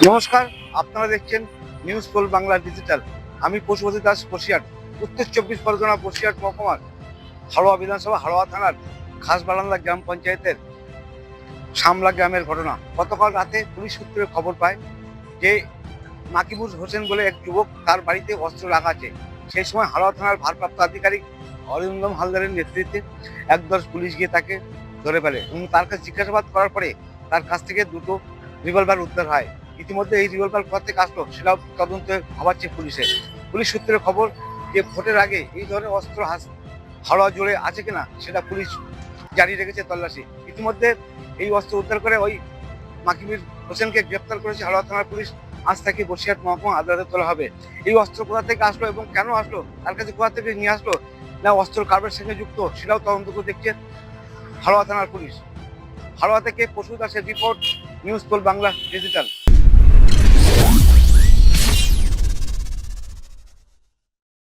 নমস্কার, আপনারা দেখছেন নিউজ পোল বাংলা ডিজিটাল। আমি পশুপতি দাস, বসিরহাট, উত্তর 24 পরগনা, বসিরহাট মহকুমার হাড়োয়া বিধানসভা, হাড়োয়া থানার খাসবারান্দা গ্রাম পঞ্চায়েতের শামলা গ্রামের ঘটনা। গতকাল রাতে পুলিশ সূত্রে খবর পায় যে মাকিবুর হোসেন বলে এক যুবক, তার বাড়িতে অস্ত্র রাখা আছে। সেই সময় হাড়োয়া থানার ভারপ্রাপ্ত আধিকারিক অরিন্দম হালদারের নেতৃত্বে একদল পুলিশ গিয়ে তাকে ধরে ফেলে এবং তার কাছে জিজ্ঞাসাবাদ করার পরে তার কাছ থেকে দুটো রিভলভার উদ্ধার হয়। ইতিমধ্যে এই রিভলভার কোথা থেকে আসলো সেটাও তদন্তে ভাবাচ্ছে পুলিশের। পুলিশ সূত্রের খবর যে ভোটের আগে এই ধরনের অস্ত্র হাড়োয়া জুড়ে আছে কিনা সেটা পুলিশ জারি রেখেছে তল্লাশি। ইতিমধ্যে এই অস্ত্র উদ্ধার করে ওই মাকিবুর হোসেনকে গ্রেপ্তার করেছে হাড়োয়া থানার পুলিশ। আজ তাকে বসিরহাট মহকুমা আদালতে তোলা হবে। এই অস্ত্র কোথা থেকে আসলো এবং কেন আসলো, তার কাছে কোথা থেকে নিয়ে আসলো, না অস্ত্র কারবারের সঙ্গে যুক্ত, সেটাও তদন্ত করে দেখছে হাড়োয়া থানার পুলিশ। হাড়োয়া থেকে পশু দাসের report, News Pole Bangla digital.